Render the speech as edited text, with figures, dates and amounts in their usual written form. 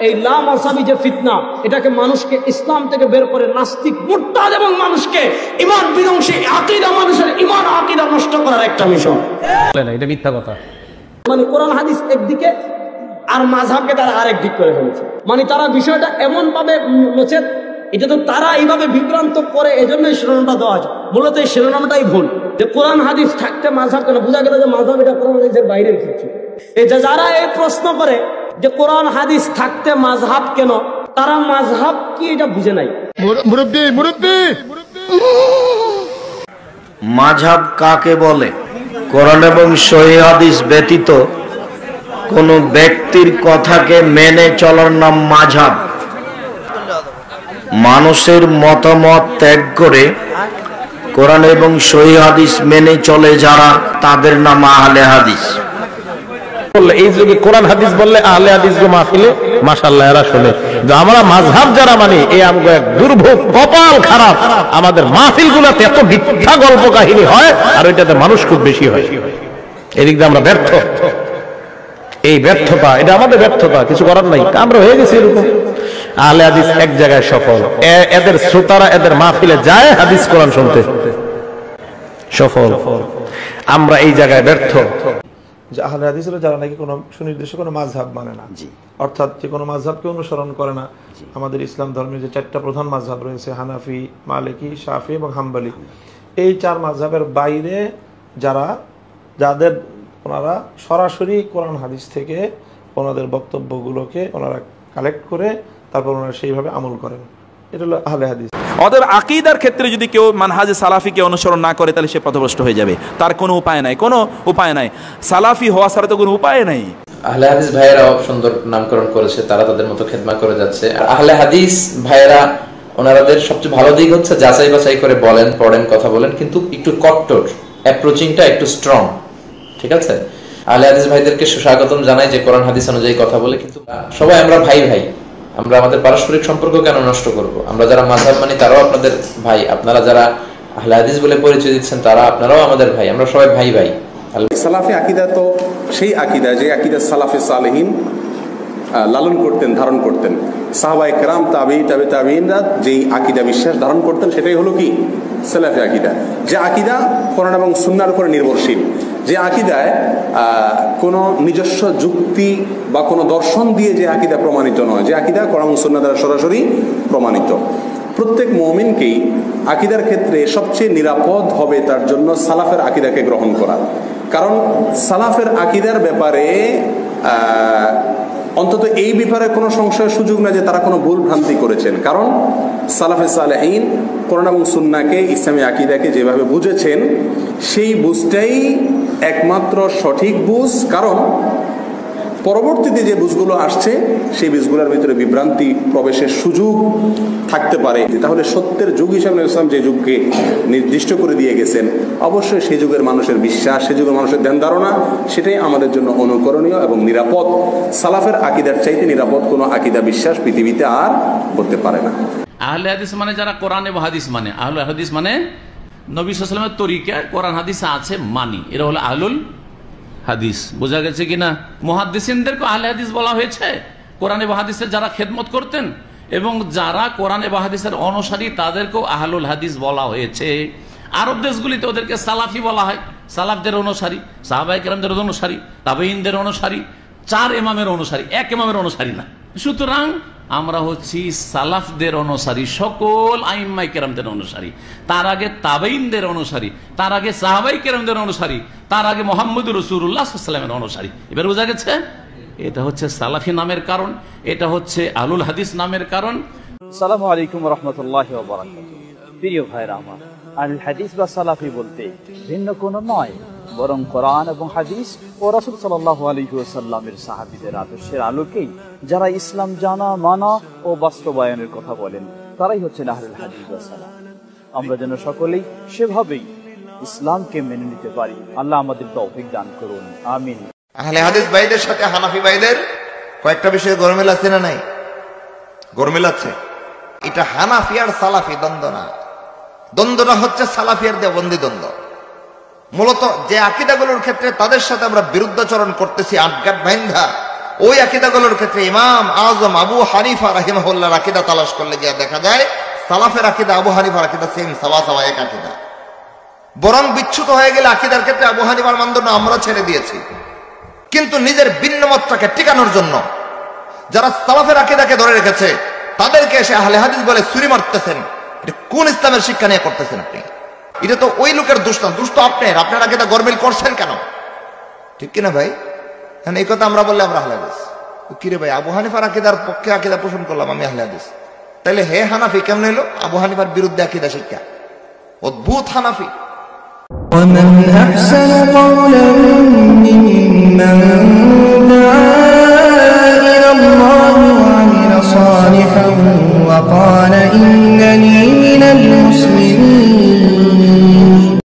এই লা মাযহাবি যে ফিতনা, এটাকে মানুষকে ইসলাম থেকে বের করে নাস্তিক, মুরতাদ এবং মানুষকে ঈমান বিধ্বংসী আকীদা, মানুষের ঈমান আকীদা নষ্ট করার একটা মিশন। এটা মিথ্যা কথা। মানে কোরআন হাদিস একদিকে আর মাযহাবকে তারা আরেক দিক করে ফেলেছে। মানে তারা বিষয়টা এমন ভাবে নচেত, এটা তো তারা এইভাবে বিভ্রান্ত করে, এজন্যই শিরোনামটা দেওয়া হয়। মূলত এই শিরোনামটাই ভুল, যে কোরআন হাদিস থাকতে মাযহাব কেন, বোঝা গেল যে মাযহাব এটা কোরআন হাদিসের বাইরের কিছু। এই যে যারা এই প্রশ্ন করে যে কোরআন হাদিস থাকতে মাযহাব কেন, তারা মাযহাব কি এটা বুঝে নাই। মাযহাব কাকে বলে? কোরআন এবং সহিহ হাদিস ব্যতীত কোন ব্যক্তির কথাকে মেনে চলার নাম মাযহাব। মানুষের মতামত ত্যাগ করে কোরআন এবং সহিহ হাদিস মেনে চলে যারা, তাদের নাম আহলে হাদিস। এই যুগে কোরআন হাদিস বললে আহলে হাদিস গো মাহফিলে মাশাআল্লাহ এরা শুনে, যে আমরা মাযহাব যারা মানি এই আমগো এক দুর্ভোগ, কপাল খারাপ। আমাদের মাহফিলগুলোতে এত মিথ্যা গল্প কাহিনী হয় আর ওইটাতে মানুষ খুব বেশি হয়। এদিক দিয়ে আমরা ব্যর্থ। এই ব্যর্থতা, এটা আমাদের ব্যর্থতা, কিছু করার নাই, আমরা হয়ে গেছি এরকম। আহলে হাদিস এক জায়গায় সফল, এদের শ্রোতারা এদের মাহফিলে যায় হাদিস কোরআন শুনতে, সফল। আমরা এই জায়গায় ব্যর্থ। যে আহলে হাদিস হলো যারা নাকি কোনো সুনির্দিষ্ট কোনো মাযহাব মানে না, অর্থাৎ যে কোনো মাযহাবকে অনুসরণ করে না। আমাদের ইসলাম ধর্মের যে 4টা প্রধান মাযহাব রয়েছে, হানাফি, মালিকি, শাফি এবং হাম্বলি, এই 4 মাযহাবের বাইরে যাদের ওনারা সরাসরি কোরআন হাদিস থেকে ওনাদের বক্তব্যগুলোকে ওনারা কালেক্ট করে তারপর ওনারা সেইভাবে আমল করেন, এটা হলো আহলে হাদিস। ওদের আকীদার ক্ষেত্রে যদি কেউ মানহাজে সালাফিকে অনুসরণ না করে, তাহলে সে পথভ্রষ্ট হয়ে যাবে। তার কোনো উপায় নাই, কোনো উপায় নাই। সালাফি হওয়া ছাড়া তো কোনো উপায় নাই। আহলে হাদিস ভাইয়েরাও সুন্দর নামকরণ করেছে, তারা তাদের মতো খেদমত করে যাচ্ছে। আহলে হাদিস ভাইয়েরা ওনাদের সবচেয়ে ভালো দিক হচ্ছে যাচাই বাছাই করে বলেন, পড়েন, কথা বলেন, কিন্তু একটু কট্টর, অ্যাপ্রোচিংটা একটু স্ট্রং। ঠিক আছে, আহলে হাদিস ভাইদেরকে সুস্বাগতম জানাই যে কোরআন হাদিস অনুযায়ী কথা বলে। কিন্তু সবাই আমরা ভাই ভাই, আমরা আমাদের পারস্পরিক সম্পর্ক কেন নষ্ট করব? আমরা যারা মাযহাব মানি তারাও আপনাদের ভাই, আপনারা যারা আহলে হাদিস বলে পরিচয় দিচ্ছেন তারা আপনারাও আমাদের ভাই, আমরা সবাই ভাই ভাই। সালাফি আকীদা তো সেই আকীদা যে আকীদা সালাফে সালেহিন লালন করতেন, ধারণ করতেন। সাহাবায়ে কেরাম, তাবেঈনরা যেই আকীদা বিশ্বাস ধারণ করতেন সেটাই হলো কি সালাফি আকীদা। যে আকীদা কোরআন এবং সুন্নাহর উপর নির্ভরশীল, যে আকীদায় কোনো নিজস্ব যুক্তি বা কোনো দর্শন দিয়ে যে আকীদা প্রমাণিত নয়, যে আকীদা কোরআন এবং সুন্নাহ দ্বারা সরাসরি প্রমাণিত। প্রত্যেক মুমিনকেই আকীদার ক্ষেত্রে সবচেয়ে নিরাপদ হবে তার জন্য সালাফের আকীদাকে গ্রহণ করা। কারণ সালাফের আকীদার ব্যাপারে অন্তত এই ব্যাপারে কোনো সংশয়ের সুযোগ না যে তারা কোনো ভুল ভ্রান্তি করেছেন। কারণ সালাফে সালেহিন কোরআন এবং সুন্নাহকে, ইসলামী আকীদাকে যেভাবে বুঝেছেন সেই বুঝটাই একমাত্র সঠিক বুঝ। কারণ পরবর্তীতে যে বুঝগুলো আসছে সেই বুঝগুলোর ভিতরে বিভ্রান্তি প্রবেশের সুযোগ থাকতে পারে। তাহলে সত্যের যুগ হিসাবে ইসলাম যে যুগকে নির্দিষ্ট করে দিয়ে গেছেন, অবশ্যই সেই যুগের মানুষের বিশ্বাস, সেই যুগের মানুষের ধ্যান ধারণা, সেটাই আমাদের জন্য অনুকরণীয় এবং নিরাপদ। সালাফের আকীদার চাইতে নিরাপদ কোনো আকীদা বিশ্বাস পৃথিবীতে আর করতে পারে না। আহলে হাদিস মানে যারা কোরআন এবং হাদিস মানে, আহলে হাদিস মানে নবী সাল্লাল্লাহু আলাইহি ওয়াসাল্লামের তরিকা কোরআন হাদিস আছে মানি, এরা হলো আহলুল হাদিস। বোঝা গেছে কিনা? মুহাদ্দিসিনদেরকে আহলে হাদিস বলা হয়েছে, কোরআন এবং হাদিসের যারা খেদমত করতেন এবং যারা কোরআন এবং হাদিসের অনুসারী তাদেরকেও আহলুল হাদিস বলা হয়েছে। আরব দেশগুলিতে ওদেরকে সালাফি বলা হয়, সালাফদের অনুসারী, সাহাবায়ে কেরামদের অনুসারী, তাবেঈনদের অনুসারী, 4 ইমামের অনুসারী, 1 ইমামের অনুসারী না। সুতরাং আমরা হচ্ছি সালাফদের অনুসারী, সকল আইম্মায়ে কেরামদের অনুসারী, তার আগে তাবেঈনদের অনুসারী, তার আগে সাহাবায়ে কেরামদের অনুসারী, তার আগে মুহাম্মদুর রাসূলুল্লাহ সাল্লাল্লাহু আলাইহি ওয়াসাল্লামের অনুসারী। এবার বোঝা গেছে? এটা হচ্ছে সালাফি নামের কারণ, এটা হচ্ছে আহলুল হাদিস নামের কারণ। আসসালামু আলাইকুম ওয়া রাহমাতুল্লাহি ওয়া বারাকাতুহু। প্রিয় ভাইরা আমার, আহলুল হাদিস বা সালাফি বলতে ভিন্ন কোনো নয়, বরং কোরআন এবং হাদিস ও রাসূল সাল্লাল্লাহু আলাইহি ওয়াসাল্লামের সাহাবীদের আদর্শের আলোকেই যারা ইসলাম জানা, মানা ও বাস্তবায়নের কথা বলেন, তারাই হচ্ছেন আহলুল হাদিস বা সালাফ। আমরা যেন সকলেই সেভাবেই ইসলামকে মেনে নিতে পারি। আল্লাহ আমাদের তৌফিক দান করুন, আমিন। আহলে হাদিস ভাইদের সাথে হানাফি ভাইদের কয়েকটা বিষয়ে গোলমেল আছে না নাই? গোলমেল আছে। এটা হানাফি আর সালাফি দ্বন্দ্ব না, দ্বন্দ্বটা হচ্ছে সালাফি আর দেওবন্দি দ্বন্দ্ব। মূলত যে আকীদাগুলোর ক্ষেত্রে তাদের সাথে আমরা বিরুদ্ধাচরণ করতেছি, আটঘাট বাইন্ধা ওই আকীদাগুলোর ক্ষেত্রে ইমাম আজম আবু হানিফা রাহিমাহুল্লাহর আকীদা তালাশ করলে গিয়ে দেখা যায় সালাফের আকীদা আবু হানিফার আকীদা সেম, সাওয়া সাওয়া এক আকীদা। বরং বিচ্যুত হয়ে গেলে আকীদার ক্ষেত্রে আবু হানিফার মানদণ্ড আমরা ছেড়ে দিয়েছি, কিন্তু নিজের ভিন্নমতটাকে টিকানোর জন্য যারা সালাফের আকীদাকে ধরে রেখেছে তাদেরকে এসে আহলে হাদিস বলে ছুরি মারতেছেন। এটা কোন ইসলামের শিক্ষা নিয়ে করতেছেন আপনি? এটা তো ওই লোকের দোষ না, দোষ তো আপনার আকীদা গরমিল করছেন কেন? ঠিক কিনা ভাই? এই কথা আমরা বললে আমরা আহলে হাদিস। কিরে ভাই, আবু হানিফার আকীদার পক্ষে আকীদা পোষণ করলাম আমি আহলে হাদিস, তাইলে হে হানাফি কেমন হলো? আবু হানিফার বিরুদ্ধে আকীদা শিক্ষা, অদ্ভুত হানাফি। ومن أحسن قولا ممن دعا إلى الله وعمل صالحا وقال إنني من المسلمين